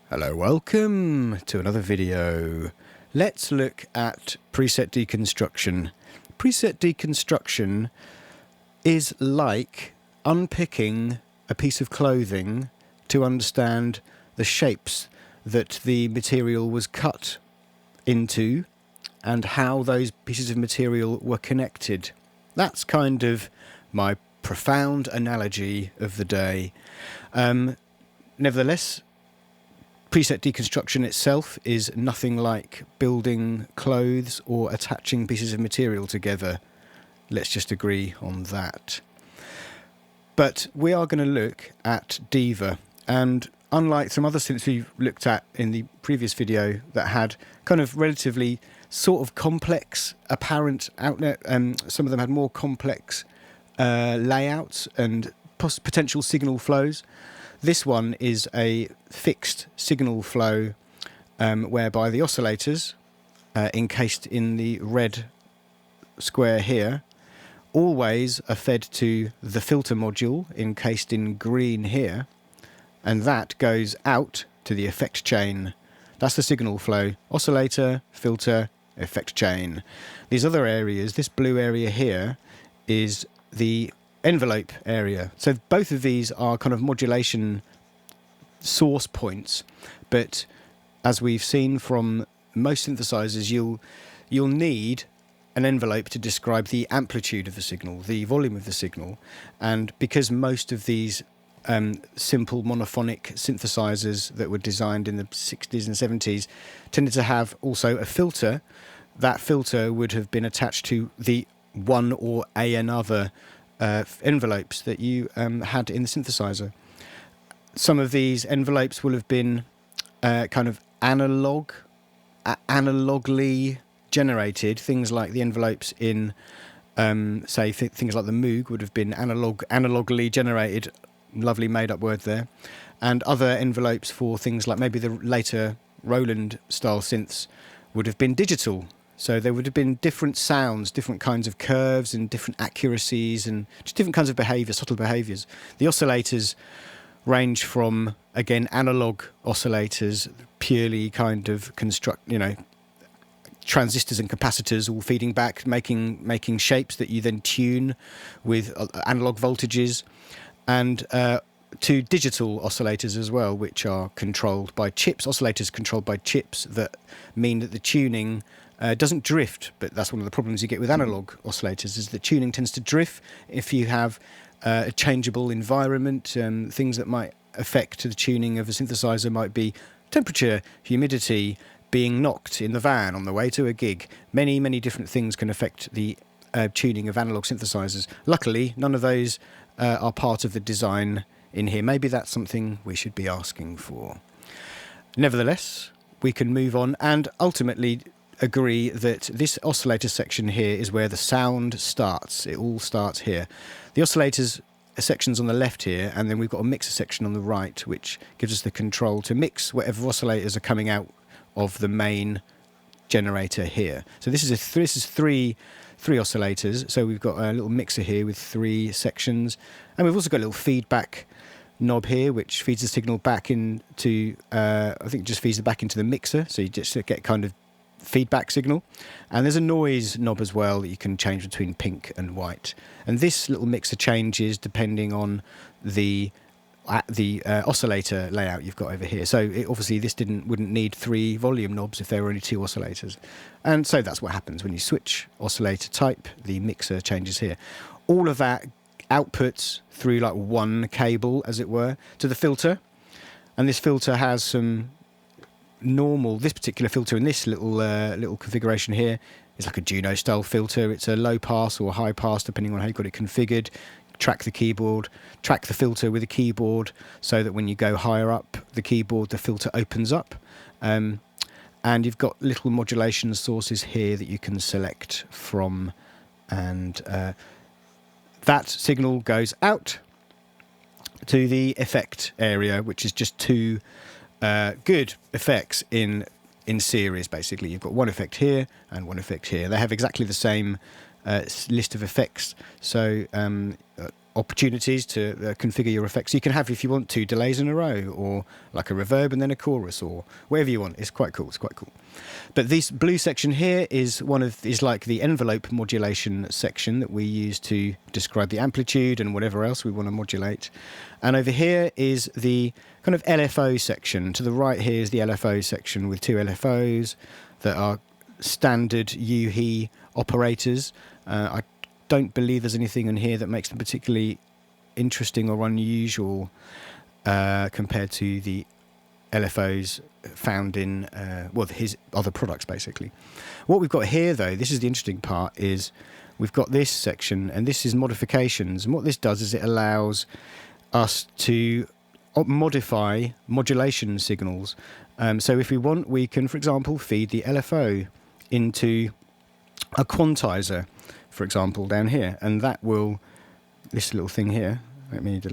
Hello, welcome to another video. Let's look at preset deconstruction. Preset deconstruction is like unpicking a piece of clothing to understand the shapes that the material was cut into and how those pieces of material were connected. That's kind of my profound analogy of the day. Nevertheless, preset deconstruction itself is nothing like building clothes or attaching pieces of material together. Let's just agree on that. But we are going to look at DIVA, and unlike some other synths we've looked at in the previous video that had kind of relatively sort of complex apparent outlet, some of them had more complex layouts and potential signal flows. This one is a fixed signal flow whereby the oscillators, encased in the red square here, always are fed to the filter module encased in green here, and that goes out to the effect chain. That's the signal flow: oscillator, filter, effect chain. These other areas, this blue area here, is the envelope area. So both of these are kind of modulation source points, but as we've seen from most synthesizers, you'll need an envelope to describe the amplitude of the signal, the volume of the signal. And because most of these simple monophonic synthesizers that were designed in the 60s and 70s tended to have also a filter, that filter would have been attached to the one or another envelopes that you had in the synthesizer. Some of these envelopes will have been kind of analogly generated. Things like the envelopes in, say, things like the Moog would have been analogly generated. Lovely made-up word there. And other envelopes for things like maybe the later Roland-style synths would have been digital. So there would have been different sounds, different kinds of curves and different accuracies and just different kinds of behaviours, subtle behaviours. The oscillators range from, again, analog oscillators, purely kind of transistors and capacitors all feeding back, making shapes that you then tune with analog voltages, and to digital oscillators as well, which are controlled by chips. Oscillators controlled by chips that mean that the tuning doesn't drift, but that's one of the problems you get with analog oscillators, is that tuning tends to drift if you have a changeable environment. Things that might affect the tuning of a synthesizer might be temperature, humidity, being knocked in the van on the way to a gig. Many, many different things can affect the tuning of analog synthesizers. Luckily, none of those are part of the design in here. Maybe that's something we should be asking for. Nevertheless, we can move on and ultimately agree that this oscillator section here is where the sound starts. It all starts here. The oscillators section's on the left here, and then we've got a mixer section on the right, which gives us the control to mix whatever oscillators are coming out of the main generator here. So this is three oscillators. So we've got a little mixer here with 3 sections, and we've also got a little feedback knob here, which feeds the signal back into, I think just feeds it back into the mixer, so you just get kind of feedback signal. And there's a noise knob as well that you can change between pink and white. And this little mixer changes depending on the oscillator layout you've got over here. So obviously this wouldn't need 3 volume knobs if there were only 2 oscillators. And so that's what happens when you switch oscillator type. The mixer changes here. All of that outputs through like one cable, as it were, to the filter. And this filter has some this particular filter in this little configuration here is like a Juno style filter. It's a low pass or a high pass depending on how you've got it configured. Track the keyboard, track the filter with a keyboard, so that when you go higher up the keyboard the filter opens up, and you've got little modulation sources here that you can select from, and that signal goes out to the effect area, which is just 2 good effects in series. Basically, you've got one effect here and one effect here. They have exactly the same list of effects, so opportunities to configure your effects. You can have, if you want, 2 delays in a row, or like a reverb and then a chorus, or whatever you want. It's quite cool. But this blue section here is like the envelope modulation section that we use to describe the amplitude and whatever else we want to modulate. And over here is the kind of LFO section. To the right here is the LFO section with 2 LFOs that are standard U-He operators. I don't believe there's anything in here that makes them particularly interesting or unusual compared to the LFOs found in his other products, basically. What we've got here, though, this is the interesting part, is we've got this section, and this is modifications. And what this does is it allows us to modify modulation signals. So if we want, we can, for example, feed the LFO into a quantizer, for example, down here, and that will, this little thing here, this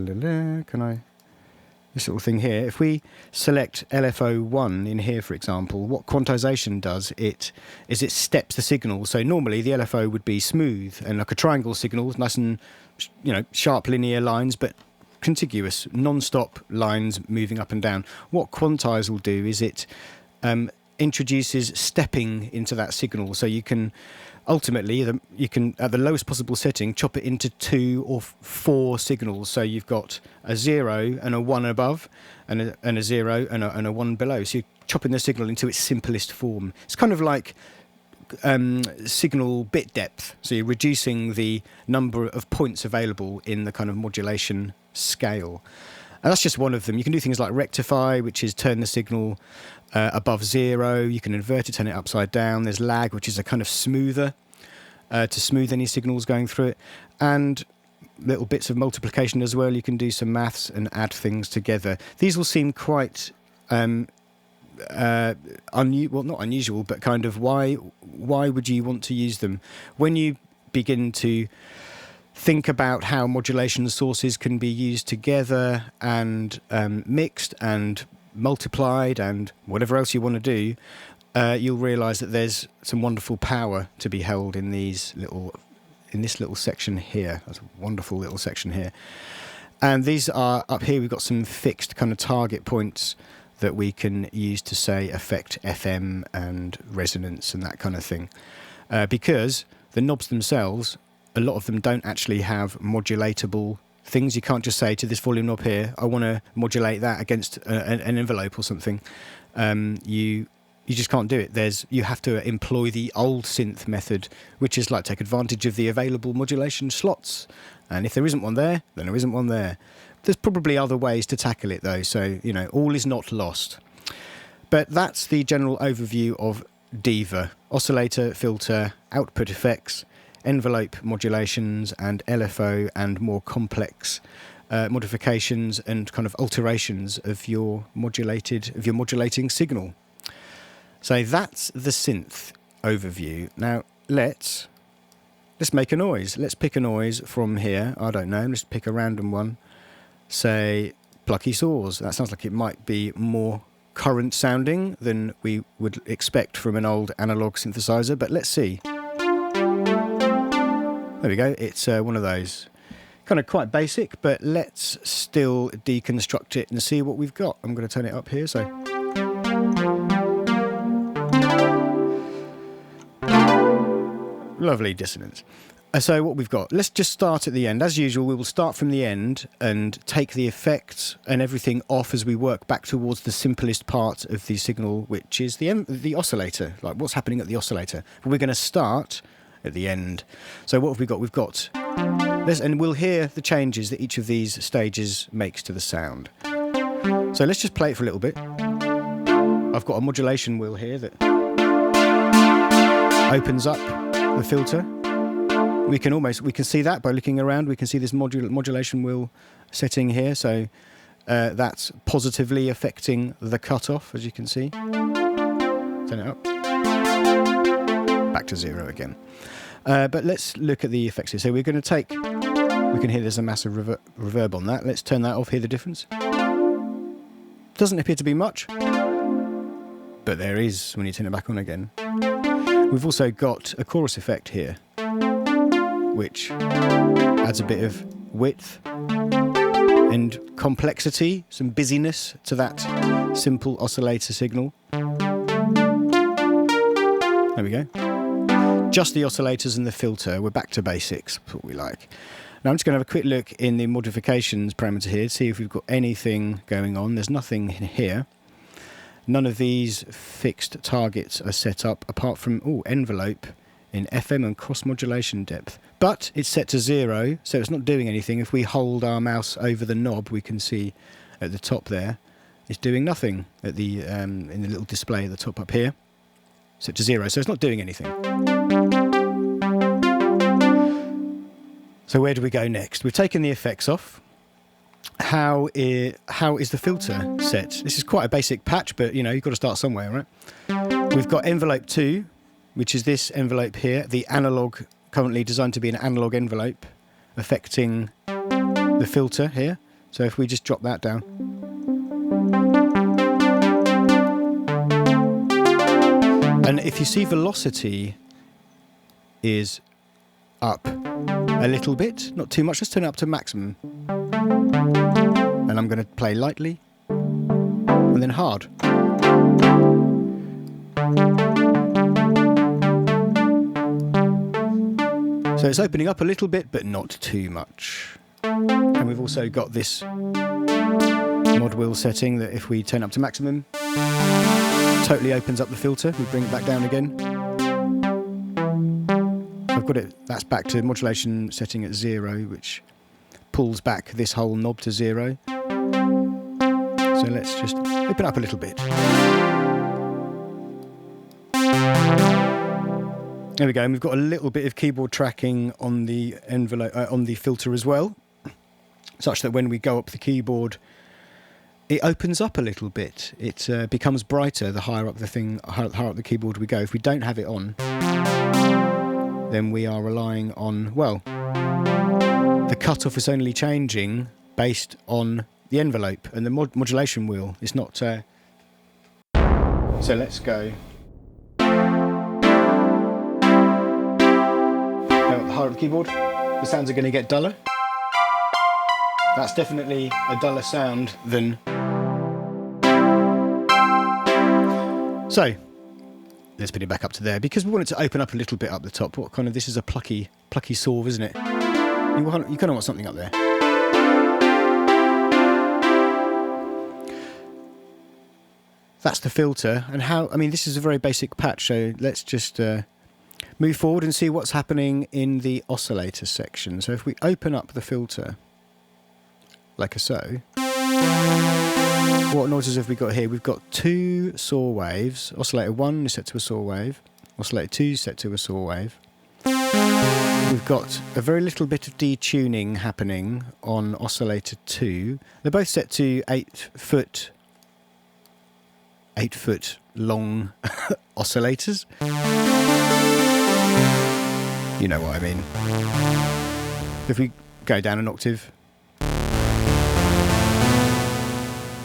little thing here, if we select LFO1 in here, for example, what quantization does it steps the signal. So normally the LFO would be smooth and like a triangle signal, nice and, sharp linear lines, but contiguous, non-stop lines moving up and down. What quantize will do is it introduces stepping into that signal, so you can ultimately, you can, at the lowest possible setting, chop it into 2 or 4 signals. So you've got a 0 and a 1 above, and a 0 and a 1 below. So you're chopping the signal into its simplest form. It's kind of like signal bit depth. So you're reducing the number of points available in the kind of modulation scale. And that's just one of them. You can do things like rectify, which is turn the signal above 0. You can invert it, turn it upside down. There's lag, which is a kind of smoother, to smooth any signals going through it. And little bits of multiplication as well. You can do some maths and add things together. These will seem quite not unusual, but kind of why would you want to use them? When you begin to think about how modulation sources can be used together and mixed and multiplied and whatever else you want to do, you'll realise that there's some wonderful power to be held in this little section here. That's a wonderful little section here. And these are, up here we've got some fixed kind of target points that we can use to, say, affect FM and resonance and that kind of thing. Because the knobs themselves, a lot of them don't actually have modulatable things. You can't just say to this volume knob here, I want to modulate that against an envelope or something. You just can't do it. You have to employ the old synth method, which is like take advantage of the available modulation slots. And if there isn't one there, then there isn't one there. There's probably other ways to tackle it, though, so, all is not lost. But that's the general overview of DIVA: oscillator, filter, output effects, envelope modulations, and LFO and more complex modifications and kind of alterations of your modulating signal. So that's the synth overview. Now let's make a noise. Let's pick a noise from here. I don't know. Let's pick a random one. Say plucky saws. That sounds like it might be more current sounding than we would expect from an old analog synthesizer, but let's see. There we go. It's one of those. Kind of quite basic, but let's still deconstruct it and see what we've got. I'm going to turn it up here, so. Lovely dissonance. So what we've got, let's just start at the end. As usual, we will start from the end and take the effects and everything off as we work back towards the simplest part of the signal, which is the oscillator, like what's happening at the oscillator. But we're going to start at the end. So what have we got? We've got this, and we'll hear the changes that each of these stages makes to the sound. So let's just play it for a little bit. I've got a modulation wheel here that opens up the filter. We can see that by looking around. We can see this modulation wheel setting here. So that's positively affecting the cutoff, as you can see. Turn it up. Back to 0 again. But let's look at the effects here. So we're going to we can hear there's a massive reverb on that. Let's turn that off, hear the difference. Doesn't appear to be much, but there is when you turn it back on again. We've also got a chorus effect here, which adds a bit of width, and complexity, some busyness to that simple oscillator signal. There we go. Just the oscillators and the filter. We're back to basics, that's what we like. Now I'm just going to have a quick look in the modifications parameter here, see if we've got anything going on. There's nothing here. None of these fixed targets are set up, apart from envelope in FM and cross modulation depth. But it's set to 0, so it's not doing anything. If we hold our mouse over the knob, we can see at the top there, it's doing nothing at the in the little display at the top up here. Set to 0, so it's not doing anything. So where do we go next? We've taken the effects off. How is the filter set? This is quite a basic patch, but you've got to start somewhere, right? We've got envelope 2, which is this envelope here, the analog, currently designed to be an analog envelope, affecting the filter here. So if we just drop that down. And if you see velocity is up a little bit, not too much, let's turn it up to maximum. And I'm going to play lightly and then hard. So it's opening up a little bit, but not too much. And we've also got this mod wheel setting that if we turn up to maximum, totally opens up the filter. We bring it back down again. I've got it, that's back to modulation setting at 0, which pulls back this whole knob to 0. So let's just open up a little bit. There we go, and we've got a little bit of keyboard tracking on the envelope, on the filter as well, such that when we go up the keyboard, it opens up a little bit. It becomes brighter the higher up the higher up the keyboard we go. If we don't have it on, then we are relying on, well, the cutoff is only changing based on the envelope and the modulation wheel. It's not. So let's go. Higher up the keyboard, the sounds are going to get duller. That's definitely a duller sound than. So let's put it back up to there because we want it to open up a little bit up the top. What kind of, this is a plucky saw, isn't it? You kind of want something up there. That's the filter, and how, I mean, this is a very basic patch, so let's just move forward and see what's happening in the oscillator section. So if we open up the filter, like so, what noises have we got here? We've got 2 saw waves. Oscillator 1 is set to a saw wave. Oscillator 2 is set to a saw wave. We've got a very little bit of detuning happening on oscillator 2. They're both set to 8 foot long oscillators. You know what I mean. If we go down an octave,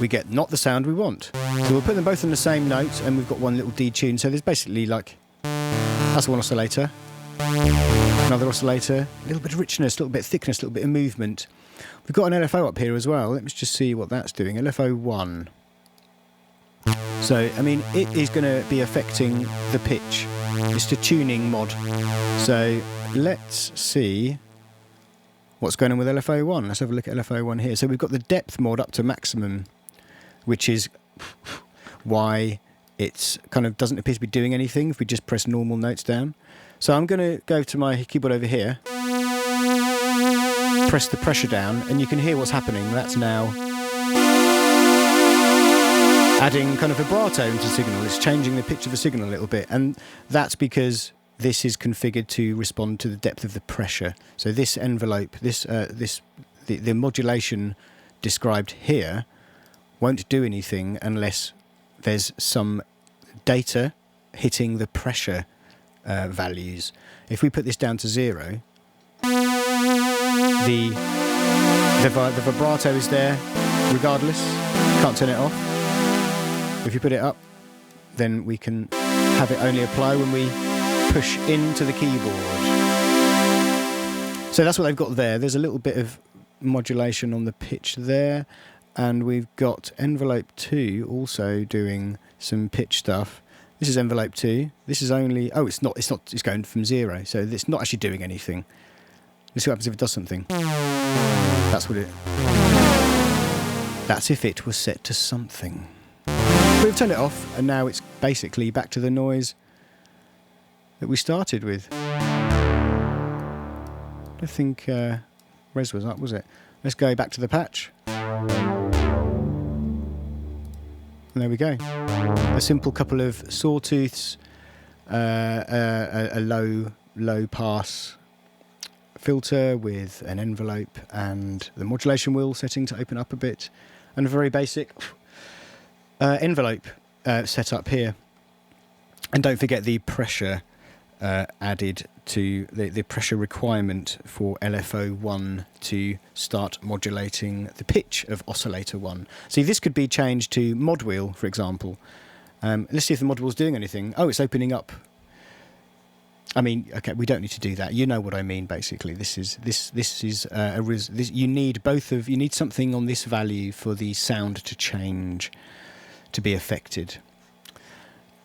we get not the sound we want. So we'll put them both on the same note, and we've got one little detune. So there's basically like, that's one oscillator, another oscillator, a little bit of richness, a little bit of thickness, a little bit of movement. We've got an LFO up here as well. Let's just see what that's doing. LFO 1. So, I mean, it is going to be affecting the pitch. It's a tuning mod. So let's see what's going on with LFO 1. Let's have a look at LFO 1 here. So we've got the depth mod up to maximum, which is why it's kind of doesn't appear to be doing anything if we just press normal notes down. So I'm going to go to my keyboard over here, press the pressure down, and you can hear what's happening. That's now adding kind of vibrato into the signal. It's changing the pitch of the signal a little bit, and that's because this is configured to respond to the depth of the pressure. So this envelope, the modulation described here won't do anything unless there's some data hitting the pressure values. If we put this down to 0, the vibrato is there regardless. Can't turn it off. If you put it up, then we can have it only apply when we push into the keyboard. So that's what they've got there. There's a little bit of modulation on the pitch there, and we've got envelope 2 also doing some pitch stuff. This is envelope 2. This is only, oh, it's not, it's going from 0, so it's not actually doing anything. Let's see what happens if it does something. That's if it was set to something. But we've turned it off, and now it's basically back to the noise that we started with. I don't think res was up, was it? Let's go back to the patch. And there we go. A simple couple of sawtooths, a low pass filter with an envelope and the modulation wheel setting to open up a bit, and a very basic envelope setup here. And don't forget the pressure added to the pressure requirement for LFO1 to start modulating the pitch of oscillator 1. See, this could be changed to mod wheel, for example. Let's see if the mod wheel's doing anything. Oh, it's opening up. I mean, okay, we don't need to do that. You know what I mean, basically. You need something on this value for the sound to change, to be affected.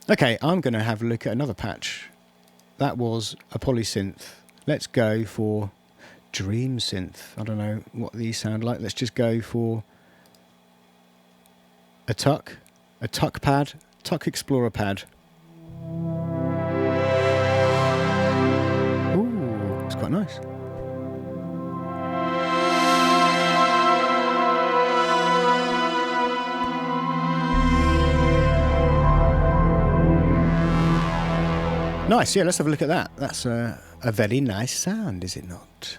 Okay, I'm going to have a look at another patch. That was a polysynth. Let's go for dream synth. I don't know what these sound like. Let's just go for a tuck pad, tuck explorer pad. Ooh, it's quite nice. Nice, yeah, let's have a look at that. That's a very nice sound, is it not?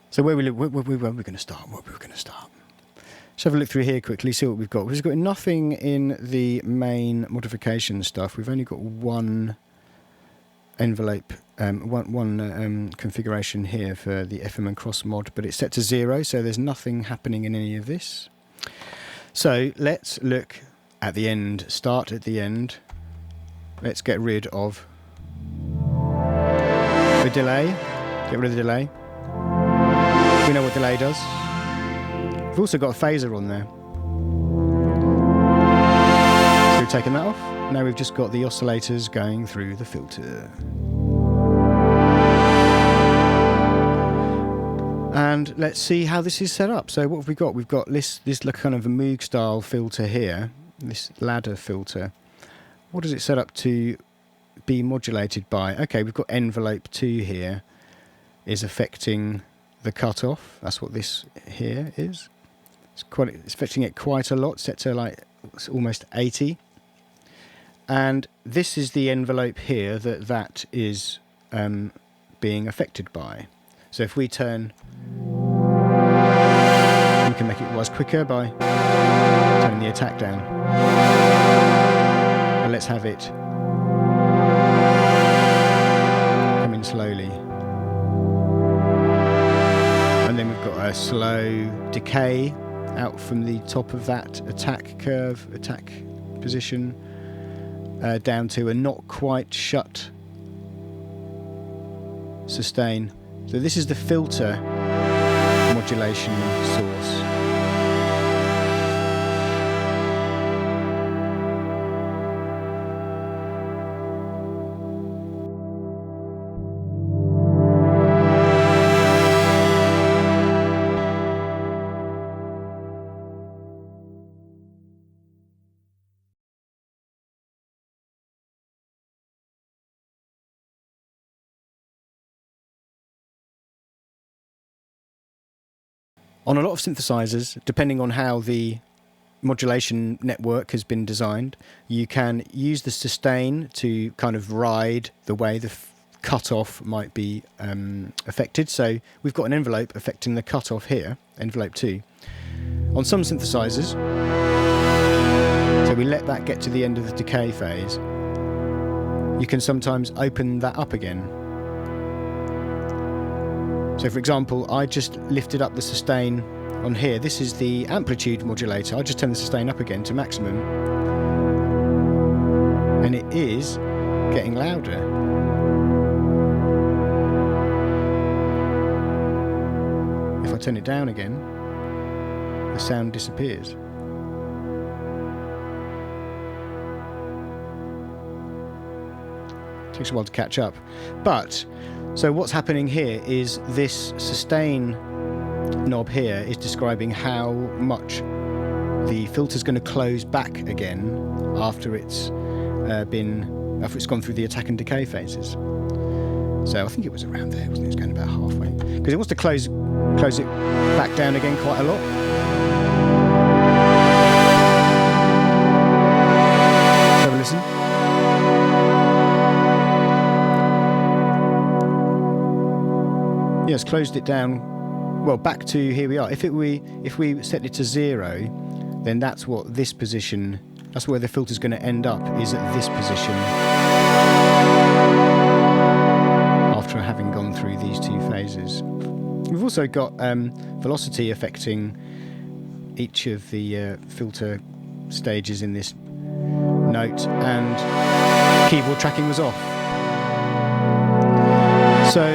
So where are we going to start? Let's have a look through here quickly, see what we've got. We've got nothing in the main modification stuff. We've only got one envelope, one configuration here for the FM and cross mod, but it's set to 0, so there's nothing happening in any of this. So let's look at the end, start at the end. Let's get rid of the delay. Get rid of the delay. We know what delay does. We've also got a phaser on there. So we've taken that off. Now we've just got the oscillators going through the filter. And let's see how this is set up. So what have we got? We've got this kind of a Moog style filter here, this ladder filter. What does it set up to be modulated by? Okay, we've got envelope 2 here is affecting the cutoff. That's what this here is. It's affecting it quite a lot, set to like almost 80. And this is the envelope here that is being affected by. So if we turn, we can make it rise quicker by turning the attack down. Let's have it come in slowly. And then we've got a slow decay out from the top of that attack curve, attack position, down to a not quite shut sustain. So this is the filter modulation source. On a lot of synthesizers, depending on how the modulation network has been designed, you can use the sustain to kind of ride the way the cutoff might be affected. So we've got an envelope affecting the cutoff here, envelope 2. On some synthesizers, so we let that get to the end of the decay phase, you can sometimes open that up again. So for example, I just lifted up the sustain on here. This is the amplitude modulator. I just turn the sustain up again to maximum. And it is getting louder. I turn it down again, the sound disappears. Takes a while to catch up. But, so what's happening here is this sustain knob here is describing how much the filter's going to close back again after it's gone through the attack and decay phases. So I think it was around there, wasn't it? It's going about halfway. Because it wants to close it back down again quite a lot. Let's have a listen. Yes, closed it down. Well, back to here we are. If we set it to 0, then that's what this position. That's where the filter's going to end up. Is at this position after having gone through these two phases. We've also got velocity affecting each of the filter stages in this note, and keyboard tracking was off. So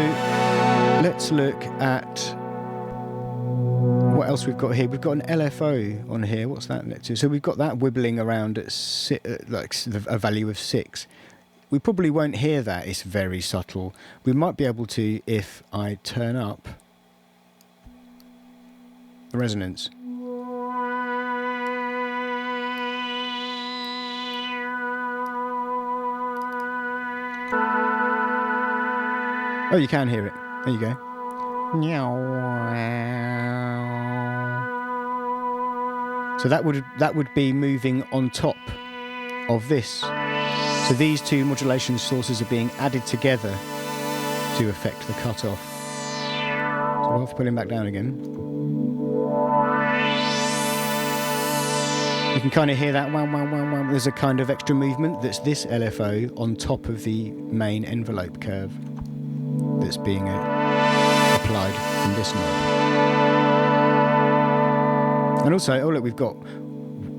let's look at what else we've got here. We've got an LFO on here. What's that next to? So we've got that wibbling around at like a value of 6. We probably won't hear that. It's very subtle. We might be able to if I turn up the resonance. Oh, you can hear it. There you go. So that would be moving on top of this. So these two modulation sources are being added together to affect the cutoff. So we'll have to pull him back down again. You can kind of hear that wow, wow, wow, wow. There's a kind of extra movement that's this LFO on top of the main envelope curve that's being applied from this knob. And also, oh look, we've got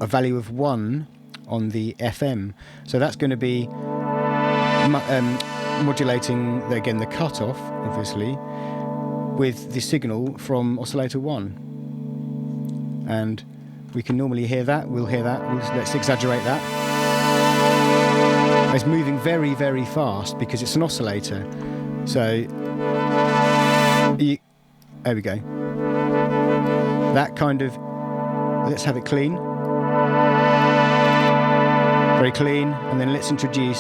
a value of 1 on the FM. So that's going to be modulating, again, the cutoff, obviously, with the signal from oscillator 1. And we can normally hear that. We'll hear that. Let's exaggerate that. It's moving very, very fast because it's an oscillator. So, there we go. That kind of, let's have it clean. Very clean, and then let's introduce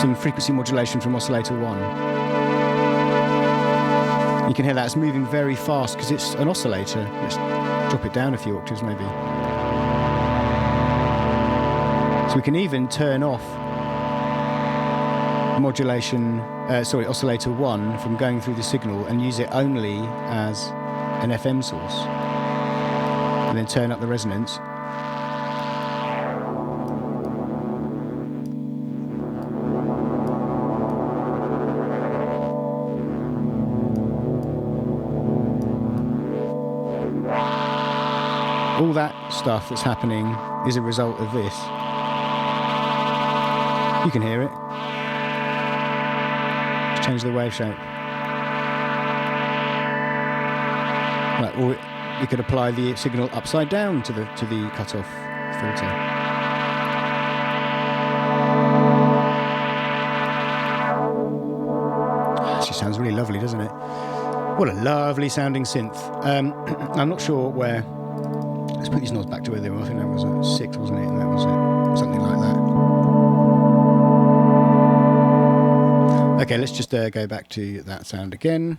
some frequency modulation from oscillator 1. You can hear that it's moving very fast because it's an oscillator. Let's drop it down a few octaves maybe. So we can even turn off modulation, oscillator 1 from going through the signal and use it only as an FM source. And then turn up the resonance. All that stuff that's happening is a result of this. You can hear it. Let's change the wave shape. Right, or we could apply the signal upside down to the cutoff filter. Actually sounds really lovely, doesn't it? What a lovely sounding synth. I'm not sure where. Let's put these knobs back to where they were. I think that was at 6, wasn't it? And that was at something like that. Okay, let's just go back to that sound again.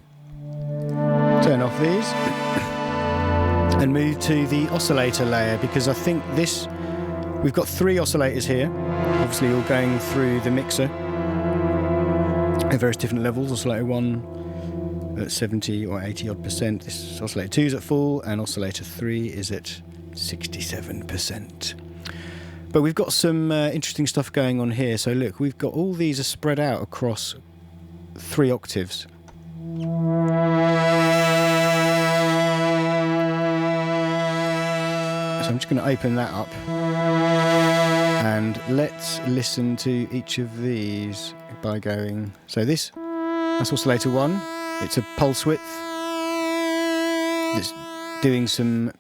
Turn off these and move to the oscillator layer, because I think we've got 3 oscillators here, obviously all going through the mixer at various different levels. Oscillator 1 at 70 or 80 odd %. This oscillator 2 is at full, and oscillator 3 is at 67%. But we've got some interesting stuff going on here. So look, we've got all these are spread out across 3 octaves. So I'm just going to open that up and let's listen to each of these by going. So that's oscillator 1. It's a pulse width. that's doing some.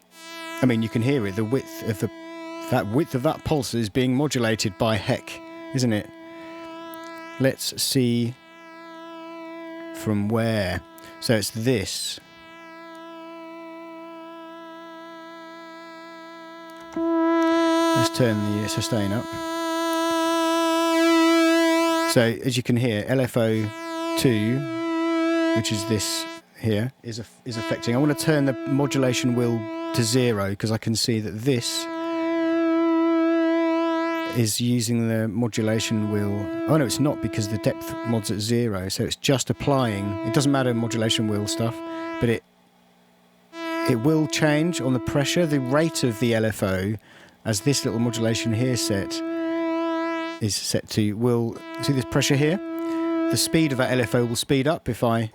I mean, you can hear it. The width of that pulse is being modulated by heck, isn't it? Let's see from where. So it's this. Let's turn the sustain up. So as you can hear, LFO2, which is this here, is affecting. I want to turn the modulation wheel to 0 because I can see that this is using the modulation wheel. Oh no, it's not, because the depth mod's at 0, so it's just applying. It doesn't matter modulation wheel stuff, but it will change on the pressure. The rate of the LFO, as this little modulation here is set to, will see this pressure here. The speed of that LFO will speed up if I.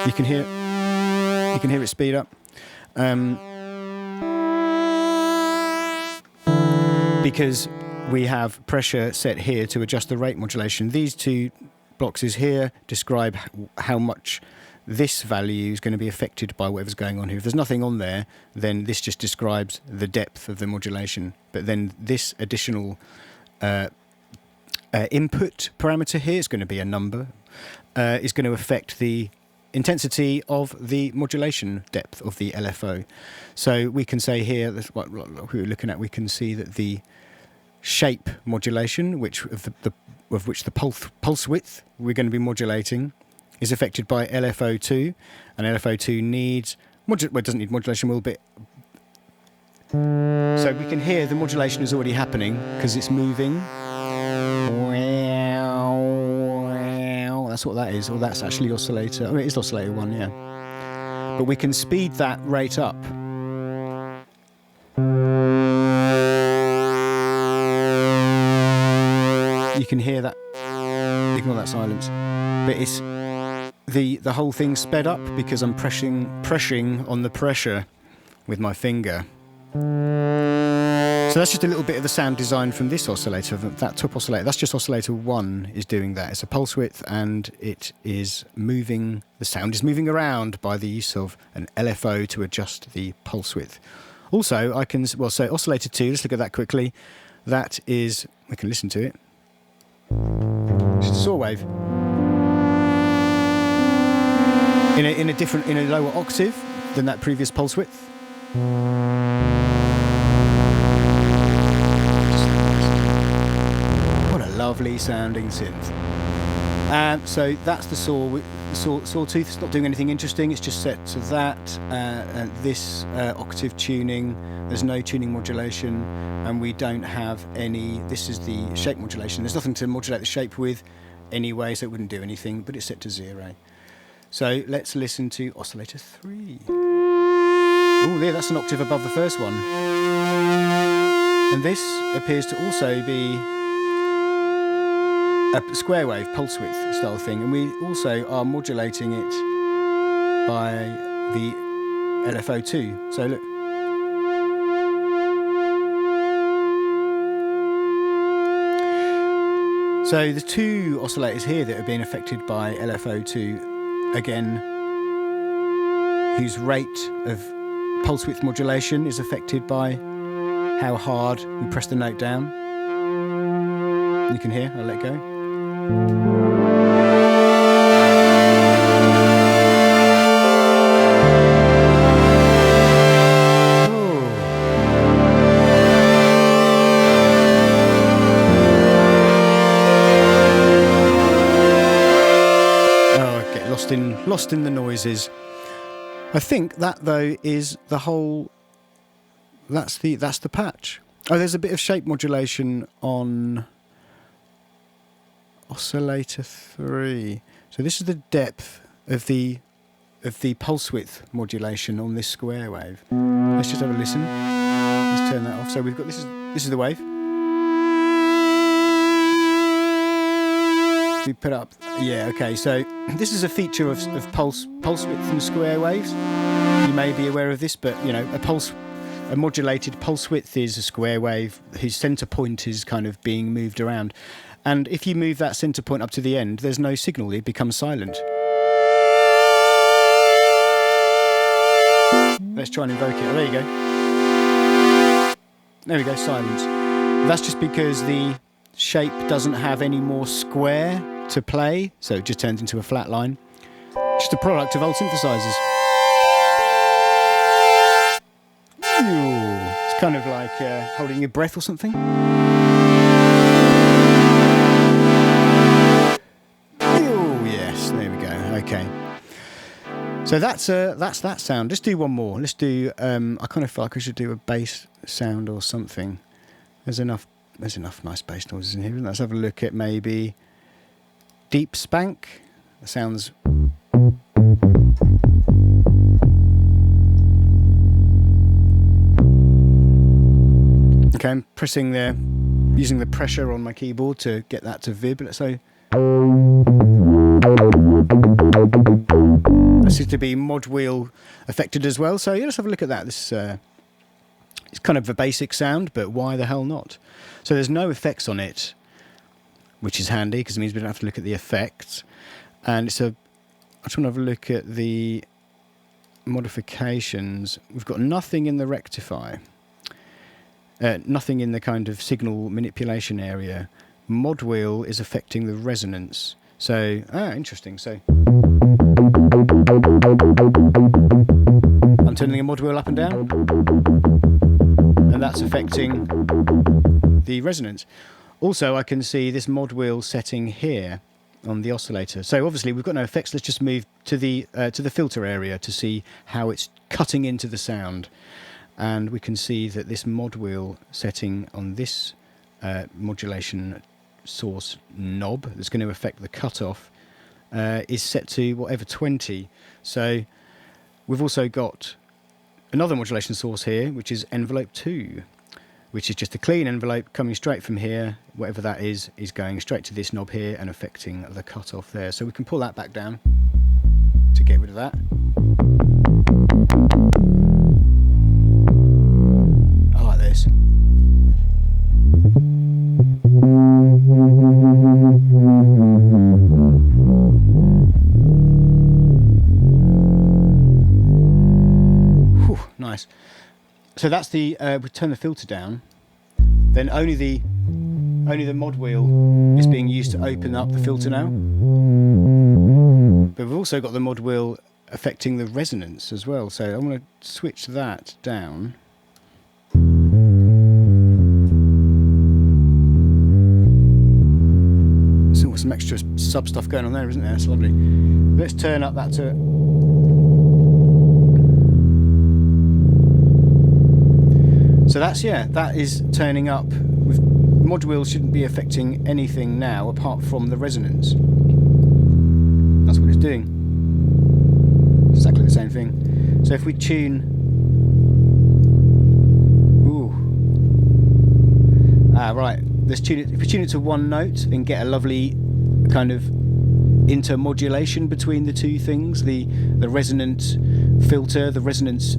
You can hear it speed up. Because we have pressure set here to adjust the rate modulation. These two boxes here describe how much this value is going to be affected by whatever's going on here. If there's nothing on there, then this just describes the depth of the modulation. But then this additional input parameter here is going to be a number, is going to affect the intensity of the modulation depth of the LFO. So we can say here, that's what we were looking at, we can see that the shape modulation, which the pulse width we're going to be modulating, is affected by LFO2, and LFO2 needs, well, it doesn't need modulation wheel, but so we can hear the modulation is already happening because it's moving. That's what that is, or that's actually oscillator. I mean, it is oscillator 1, yeah. But we can speed that rate up. You can hear that. Ignore that silence. But it's the whole thing sped up because I'm pressing on the pressure with my finger. So that's just a little bit of the sound design from this oscillator, that top oscillator. That's just oscillator 1 is doing that. It's a pulse width, and it is moving. The sound is moving around by the use of an LFO to adjust the pulse width. Also, I can, well, so oscillator 2, let's look at that quickly. That is, we can listen to it. It's a saw wave. In a lower octave than that previous pulse width. What a lovely sounding synth. So that's the sawtooth. It's not doing anything interesting. It's just set to that. This octave tuning. There's no tuning modulation, and we don't have any. This is the shape modulation. There's nothing to modulate the shape with anyway, so it wouldn't do anything. But it's set to 0. So let's listen to oscillator 3. Oh, there, that's an octave above the first one. And this appears to also be a square wave, pulse width style thing. And we also are modulating it by the LFO2. So look. So the two oscillators here that are being affected by LFO2, again, whose rate of pulse width modulation is affected by how hard we press the note down. You can hear, I'll let go. Lost in the noises. I think that though is the whole. That's the patch. Oh, there's a bit of shape modulation on oscillator 3. So this is the depth of the pulse width modulation on this square wave. Let's just have a listen. Let's turn that off. So we've got this is the wave. We put up, yeah, okay. So this is a feature of pulse width and square waves. You may be aware of this, but you know, a modulated pulse width is a square wave whose center point is kind of being moved around. And if you move that center point up to the end, there's no signal, it becomes silent. try and invoke it. Oh, there you go. There we go, silence. That's just because the shape doesn't have any more square to play, so it just turns into a flat line. Just a product of old synthesizers. Ooh, it's kind of like holding your breath or something. Oh yes, there we go. Okay. So that's that sound. Let's do one more. Let's do. I kind of feel like I should do a bass sound or something. There's enough nice bass noises in here. Let's have a look at maybe deep spank. That sounds. Okay, I'm pressing there, using the pressure on my keyboard to get that to vib. Let's say. That seems to be mod wheel affected as well. So yeah, let's have a look at that. This it's kind of a basic sound, but why the hell not? So there's no effects on it, which is handy because it means we don't have to look at the effects. And it's a. I just want to have a look at the modifications. We've got nothing in the rectify. Nothing in the kind of signal manipulation area. Mod wheel is affecting the resonance. So, interesting. So, I'm turning the mod wheel up and down, and that's affecting the resonance. Also, I can see this mod wheel setting here on the oscillator. So obviously we've got no effects. Let's just move to the filter area to see how it's cutting into the sound. And we can see that this mod wheel setting on this modulation source knob that's going to affect the cutoff is set to whatever 20. So we've also got another modulation source here, which is envelope 2, which is just a clean envelope coming straight from here. Whatever that is going straight to this knob here and affecting the cutoff there. So we can pull that back down to get rid of that. I like this. Whew, nice. So that's the we turn the filter down. Then only the mod wheel is being used to open up the filter now. But we've also got the mod wheel affecting the resonance as well. So I'm going to switch that down. So some extra sub stuff going on there, isn't there? That's lovely. Let's turn up that to. So that is turning up. Mod wheel shouldn't be affecting anything now apart from the resonance. That's what it's doing. Exactly the same thing. So if we tune. Right. Let's tune it. If we tune it to one note and get a lovely kind of intermodulation between the two things, the resonant filter, the resonance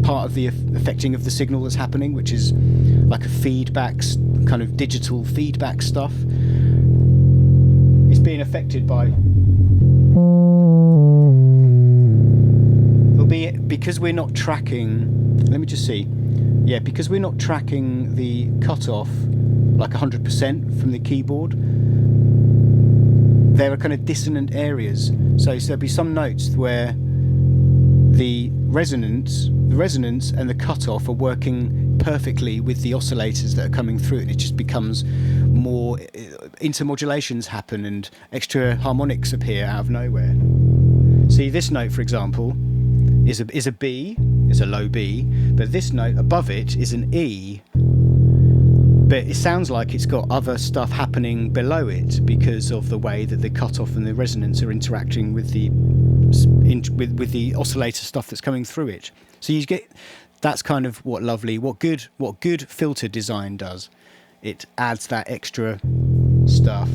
part of the affecting of the signal that's happening, which is like a feedback, kind of digital feedback stuff. It's being affected by. There'll be, because we're not tracking. Let me just see. Yeah, because we're not tracking the cutoff like 100% from the keyboard. There are kind of dissonant areas. So there'll be some notes where the resonance and the cutoff are working perfectly with the oscillators that are coming through it. It just becomes more intermodulations happen and extra harmonics appear out of nowhere. See, this note, for example, is a B, is a low B, but this note above it is an E. But it sounds like it's got other stuff happening below it because of the way that the cutoff and the resonance are interacting with the oscillator stuff that's coming through it. So you get, that's kind of what good filter design does. It adds that extra stuff.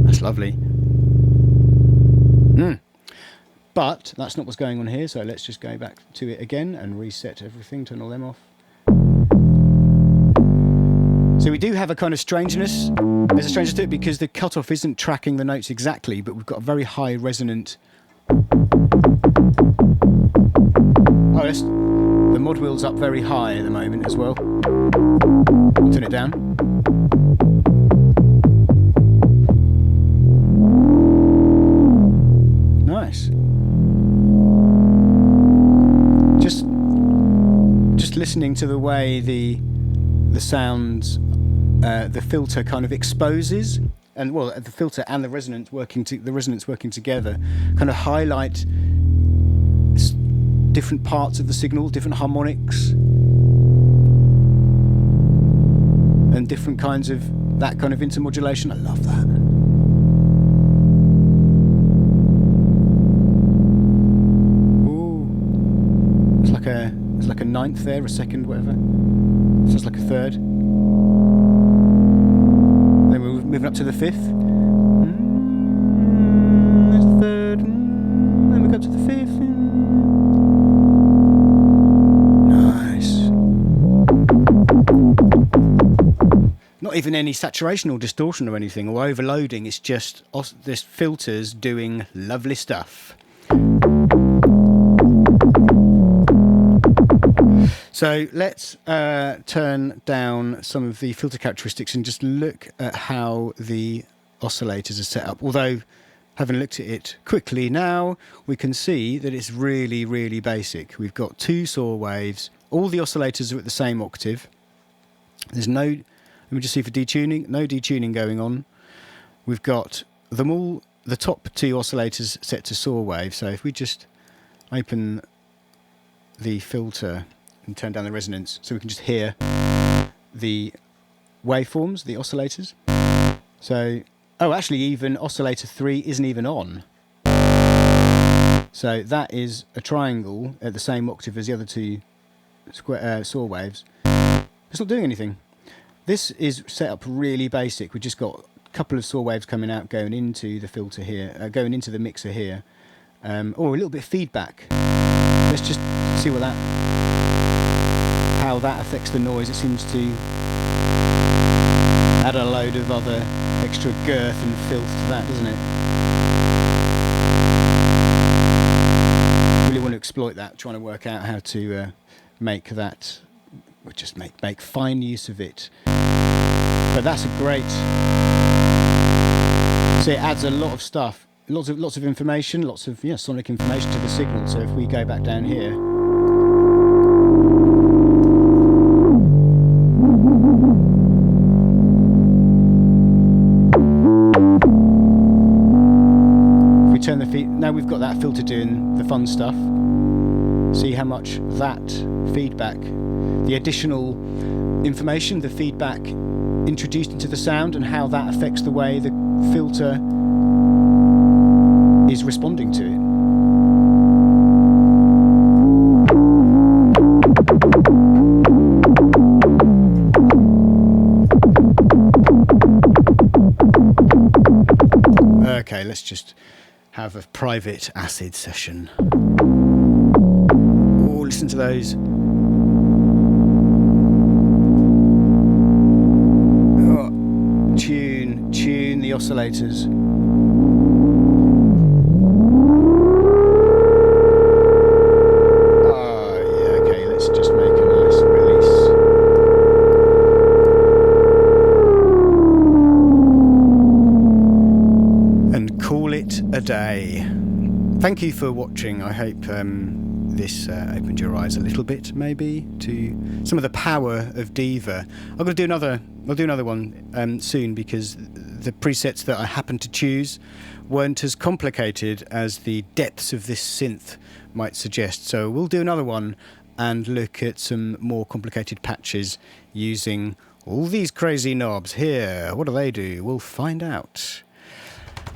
That's lovely. But that's not what's going on here, so let's just go back to it again and reset everything, turn all them off. So we do have a kind of strangeness. There's a strangeness to it because the cutoff isn't tracking the notes exactly, but we've got a very high resonant. the mod wheel's up very high at the moment as well. Turn it down. Nice. Just listening to the way the sounds, the filter kind of exposes, and well, the filter and the resonance working together, kind of highlight different parts of the signal, different harmonics, and different kinds of that kind of intermodulation. I love that. Ooh, it's like a ninth there, a second, whatever. So it's like a third. Then we're moving up to the fifth. There's the third. Then we go up to the fifth. Nice. Not even any saturation or distortion or anything or overloading. It's just this filter's doing lovely stuff. So let's turn down some of the filter characteristics and just look at how the oscillators are set up. Although, having looked at it quickly now, we can see that it's really, really basic. We've got 2 saw waves. All the oscillators are at the same octave. There's no, let me just see for detuning, no detuning going on. We've got them all, the top 2 oscillators set to saw wave. So if we just open the filter and turn down the resonance so we can just hear the waveforms, the oscillators. So, oh, actually even oscillator 3 isn't even on. So that is a triangle at the same octave as the other 2 saw waves. It's not doing anything. This is set up really basic. We've just got a couple of saw waves coming out, going into the filter here, going into the mixer here, or a little bit of feedback. Let's just see what how that affects the noise. It seems to add a load of other extra girth and filth to that, doesn't it? Really want to exploit that, trying to work out how to make that, or just make fine use of it. But that's a great, so it adds a lot of stuff, lots of information, lots of sonic information to the signal. So if we go back down here, turn the now we've got that filter doing the fun stuff. See how much that feedback, the additional information, the feedback introduced into the sound, and how that affects the way the filter is responding to it. Okay, let's just have a private acid session. Oh, listen to those. Oh, tune the oscillators. Oh, yeah, okay, let's just make a nice release. And call it a day. Thank you for watching. I hope this opened your eyes a little bit, maybe, to some of the power of DIVA. I'm going to do another. I'll do another one soon, because the presets that I happened to choose weren't as complicated as the depths of this synth might suggest. So we'll do another one and look at some more complicated patches using all these crazy knobs here. What do they do? We'll find out.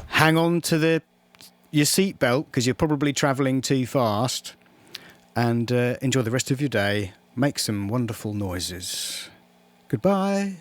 Hang on to your seatbelt, because you're probably travelling too fast, and enjoy the rest of your day. Make some wonderful noises. Goodbye.